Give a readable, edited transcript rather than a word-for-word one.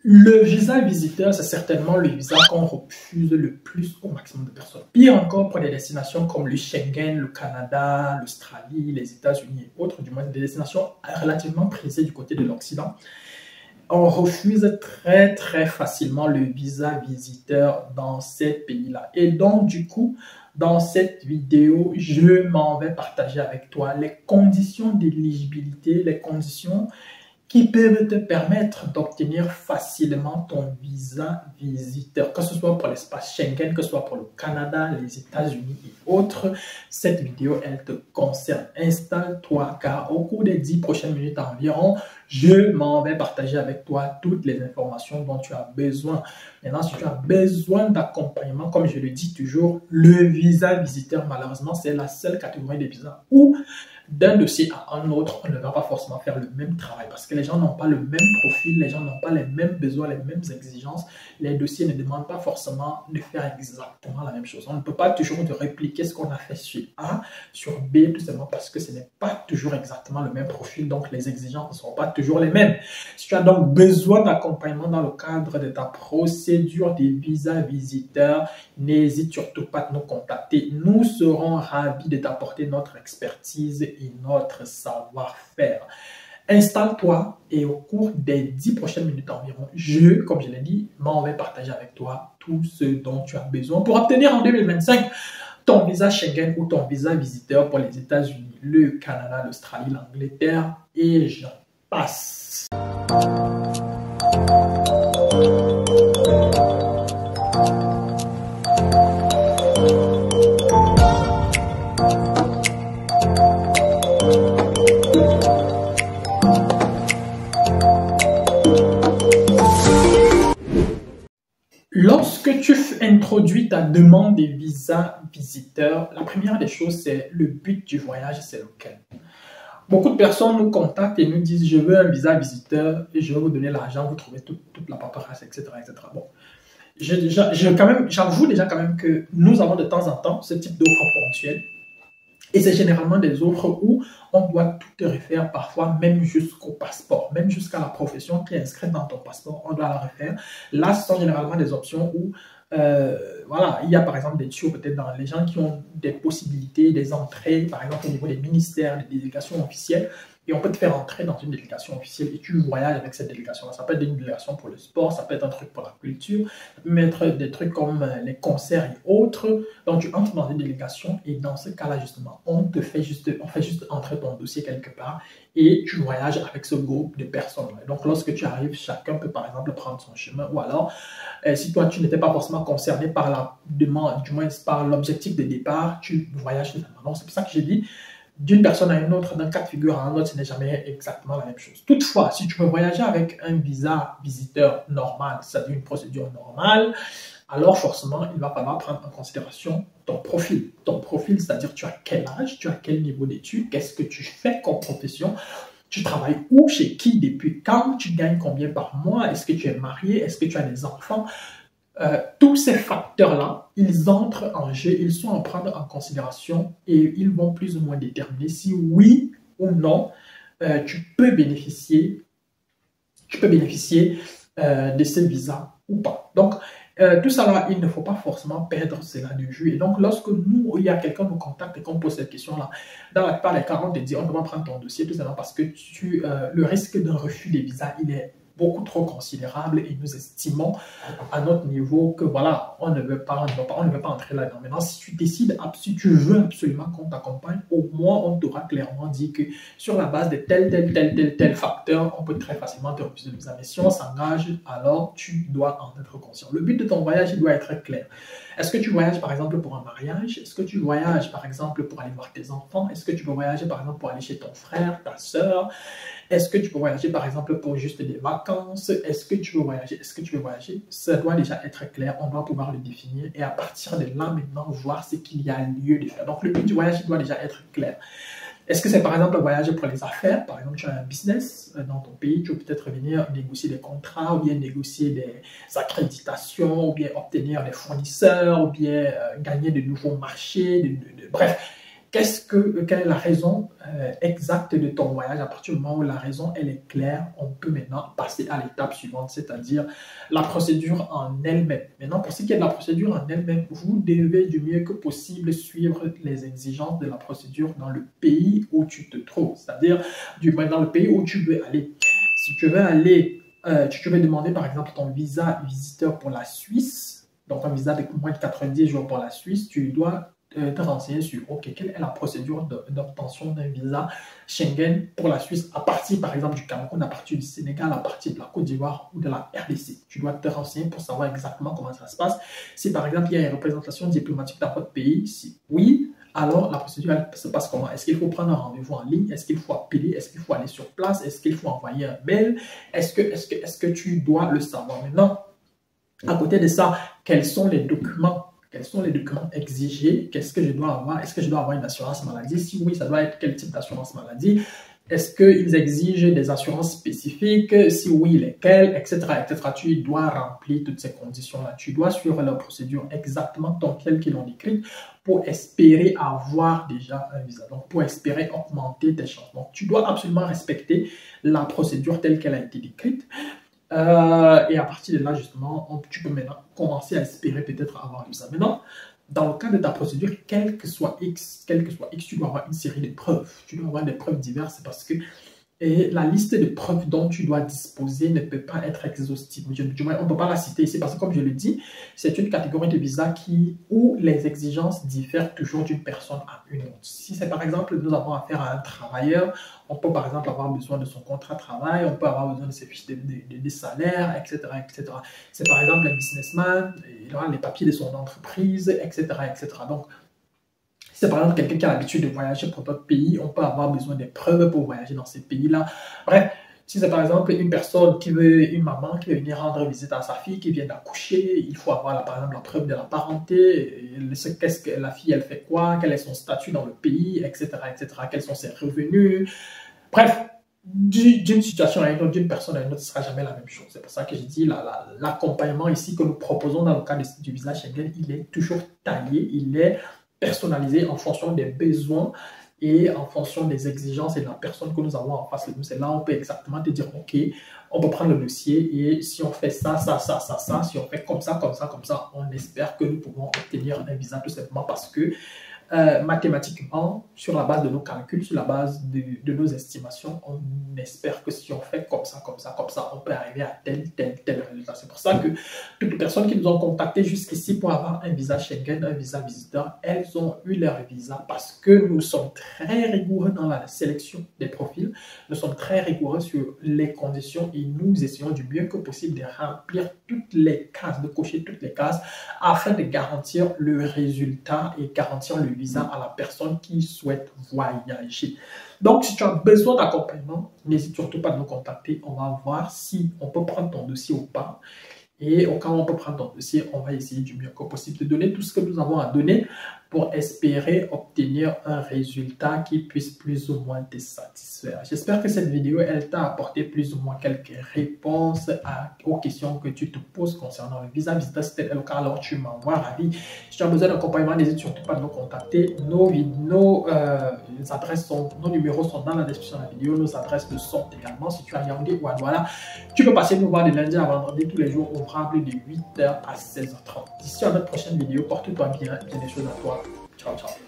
Le visa visiteur, c'est certainement le visa qu'on refuse le plus au maximum de personnes. Pire encore pour des destinations comme le Schengen, le Canada, l'Australie, les États-Unis et autres, du moins des destinations relativement prisées du côté de l'Occident. On refuse très facilement le visa visiteur dans ces pays-là. Et donc, du coup, dans cette vidéo, je m'en vais partager avec toi les conditions d'éligibilité, les conditions qui peuvent te permettre d'obtenir facilement ton visa visiteur, que ce soit pour l'espace Schengen, que ce soit pour le Canada, les États-Unis et autres. Cette vidéo, elle te concerne. Installe-toi car au cours des 10 prochaines minutes environ, je m'en vais partager avec toi toutes les informations dont tu as besoin. Maintenant, si tu as besoin d'accompagnement, comme je le dis toujours, le visa visiteur, malheureusement, c'est la seule catégorie de visa où d'un dossier à un autre, on ne va pas forcément faire le même travail parce que les gens n'ont pas le même profil, les gens n'ont pas les mêmes besoins, les mêmes exigences. Les dossiers ne demandent pas forcément de faire exactement la même chose. On ne peut pas toujours de répliquer ce qu'on a fait sur A, sur B, tout simplement parce que ce n'est pas toujours exactement le même profil, donc les exigences ne seront pas toujours les mêmes. Si tu as donc besoin d'accompagnement dans le cadre de ta procédure de visa visiteur, n'hésite surtout pas à nous contacter. Nous serons ravis de t'apporter notre expertise et notre savoir-faire. Installe-toi et au cours des 10 prochaines minutes environ, comme je l'ai dit, m'en vais partager avec toi tout ce dont tu as besoin pour obtenir en 2025 ton visa Schengen ou ton visa visiteur pour les États-Unis, le Canada, l'Australie, l'Angleterre et j'en passe. Lorsque tu introduis ta demande de visa visiteur, la première des choses, c'est le but du voyage, c'est lequel? Beaucoup de personnes nous contactent et nous disent « je veux un visa visiteur et je vais vous donner l'argent, vous trouvez toute la paperasse, etc. etc. » Bon, j'avoue déjà quand même que nous avons de temps en temps ce type d'offres ponctuelles. Et c'est généralement des offres où on doit tout te refaire, parfois même jusqu'au passeport, même jusqu'à la profession qui est inscrite dans ton passeport, on doit la refaire. Là, ce sont généralement des options où, voilà, il y a par exemple des tuyaux peut-être dans les gens qui ont des possibilités, des entrées, par exemple au niveau des ministères, des délégations officielles. Et on peut te faire entrer dans une délégation officielle et tu voyages avec cette délégation-là. Ça peut être une délégation pour le sport, ça peut être un truc pour la culture, ça peut être des trucs comme les concerts et autres. Donc tu entres dans une délégation et dans ce cas-là, justement, on fait juste entrer ton dossier quelque part et tu voyages avec ce groupe de personnes. Donc lorsque tu arrives, chacun peut par exemple prendre son chemin ou alors, si toi tu n'étais pas forcément concerné par la demande, du moins par l'objectif de départ, tu voyages finalement. Donc c'est pour ça que j'ai dit, d'une personne à une autre, d'un cas de figure à un autre, ce n'est jamais exactement la même chose. Toutefois, si tu veux voyager avec un visa visiteur normal, c'est-à-dire une procédure normale, alors forcément, il va falloir prendre en considération ton profil. Ton profil, c'est-à-dire tu as quel âge, tu as quel niveau d'études, qu'est-ce que tu fais comme profession, tu travailles où, chez qui, depuis quand, tu gagnes combien par mois, est-ce que tu es marié, est-ce que tu as des enfants. Tous ces facteurs-là, ils entrent en jeu, ils sont à prendre en considération et ils vont plus ou moins déterminer si oui ou non tu peux bénéficier de ce visa ou pas. Donc, tout ça là, il ne faut pas forcément perdre cela de vue. Et donc, lorsque il y a quelqu'un nous contacte et qu'on pose cette question-là, dans la plupart des cas, on te dit on doit prendre ton dossier tout simplement parce que le risque d'un refus des visas, il est beaucoup trop considérable et nous estimons à notre niveau que voilà, on ne veut pas entrer là-dedans. Maintenant, si tu décides, si tu veux absolument qu'on t'accompagne, au moins on t'aura clairement dit que sur la base de tel facteur, on peut très facilement te refuser le visa. Mais si on s'engage, alors tu dois en être conscient. Le but de ton voyage, il doit être clair. Est-ce que tu voyages par exemple pour un mariage? Est-ce que tu voyages par exemple pour aller voir tes enfants? Est-ce que tu peux voyager par exemple pour aller chez ton frère, ta soeur? Est-ce que tu peux voyager par exemple pour juste des vacances? Est-ce que tu veux voyager? Est-ce que tu veux voyager? Ça doit déjà être clair, on doit pouvoir le définir et à partir de là maintenant voir ce qu'il y a lieu de faire. Donc le but du voyage il doit déjà être clair. Est-ce que c'est par exemple un voyage pour les affaires? Par exemple, tu as un business dans ton pays, tu veux peut-être venir négocier des contrats, ou bien négocier des accréditations, ou bien obtenir des fournisseurs, ou bien gagner de nouveaux marchés, bref. quelle est la raison exacte de ton voyage? À partir du moment où la raison elle est claire, on peut maintenant passer à l'étape suivante, c'est-à-dire la procédure en elle-même. Maintenant, pour ce qui est de la procédure en elle-même, vous devez du mieux que possible suivre les exigences de la procédure dans le pays où tu te trouves, c'est-à-dire dans le pays où tu veux aller. Si tu veux aller, tu veux demander par exemple ton visa visiteur pour la Suisse, donc un visa de moins de 90 jours pour la Suisse, tu dois te renseigner sur quelle est la procédure d'obtention d'un visa Schengen pour la Suisse à partir par exemple du Cameroun, à partir du Sénégal, à partir de la Côte d'Ivoire ou de la RDC. Tu dois te renseigner pour savoir exactement comment ça se passe. Si par exemple il y a une représentation diplomatique dans votre pays, si oui, alors la procédure elle se passe comment? Est-ce qu'il faut prendre un rendez-vous en ligne? Est-ce qu'il faut appeler? Est-ce qu'il faut aller sur place? Est-ce qu'il faut envoyer un mail? Est-ce que tu dois le savoir maintenant? À côté de ça, quels sont les documents exigés? Qu'est-ce que je dois avoir? Est-ce que je dois avoir une assurance maladie? Si oui, ça doit être quel type d'assurance maladie? Est-ce qu'ils exigent des assurances spécifiques? Si oui, lesquelles? Etc. etc. Tu dois remplir toutes ces conditions-là. Tu dois suivre leur procédure exactement telle qu'ils l'ont décrite pour espérer avoir déjà un visa. Donc, pour espérer augmenter tes chances. Donc, tu dois absolument respecter la procédure telle qu'elle a été décrite. Et à partir de là, justement, tu peux maintenant commencer à espérer peut-être avoir un visa. Maintenant, dans le cas de ta procédure, quel que soit X, tu dois avoir une série de preuves. Tu dois avoir des preuves diverses parce que la liste de preuves dont tu dois disposer ne peut pas être exhaustive. Du moins, on ne peut pas la citer ici parce que, comme je le dis, c'est une catégorie de visa où les exigences diffèrent toujours d'une personne à une autre. Si c'est par exemple, nous avons affaire à un travailleur, on peut par exemple avoir besoin de son contrat de travail, on peut avoir besoin de ses fiches de salaire, etc. etc. C'est par exemple un businessman, il aura les papiers de son entreprise, etc. etc. Donc, c'est par exemple quelqu'un qui a l'habitude de voyager pour d'autres pays, on peut avoir besoin des preuves pour voyager dans ces pays-là. Bref, si c'est par exemple une maman qui veut venir rendre visite à sa fille qui vient d'accoucher, il faut avoir par exemple la preuve de la parenté, qu'est-ce que la fille elle fait quoi, quel est son statut dans le pays, etc. etc. Quels sont ses revenus. Bref, d'une situation à une autre, d'une personne à une autre, ce ne sera jamais la même chose. C'est pour ça que je dis l'accompagnement ici que nous proposons dans le cadre du visa Schengen, il est toujours taillé, il est personnalisé en fonction des besoins et en fonction des exigences et de la personne que nous avons en face de nous. C'est là où on peut exactement te dire, OK, on peut prendre le dossier et si on fait ça, si on fait comme ça, on espère que nous pouvons obtenir un visa tout simplement parce que mathématiquement, sur la base de nos calculs, sur la base de nos estimations, on espère que si on fait comme ça, on peut arriver à tel résultat. C'est pour ça que toutes les personnes qui nous ont contactés jusqu'ici pour avoir un visa Schengen, un visa visiteur, elles ont eu leur visa parce que nous sommes très rigoureux dans la sélection des profils, nous sommes très rigoureux sur les conditions et nous essayons du mieux que possible de remplir toutes les cases, de cocher toutes les cases afin de garantir le résultat et garantir le visa à la personne qui souhaite voyager. Donc, si tu as besoin d'accompagnement, n'hésite surtout pas à nous contacter. On va voir si on peut prendre ton dossier ou pas. Et au cas où on peut prendre ton dossier, on va essayer du mieux que possible de donner tout ce que nous avons à donner pour espérer obtenir un résultat qui puisse plus ou moins te satisfaire. J'espère que cette vidéo, elle t'a apporté plus ou moins quelques réponses aux questions que tu te poses concernant le visa visiteur. Si c'est le cas, alors tu m'envoies ravi. Si tu as besoin d'accompagnement, n'hésite surtout pas à nous contacter. Nos numéros sont dans la description de la vidéo. Nos adresses le sont également. Si tu as Yaoundé ou à Douala, tu peux passer nous voir de lundi à vendredi, tous les jours ouvrables de 8h à 16h30. D'ici à notre prochaine vidéo, porte-toi bien, des choses à toi. Ciao, ciao.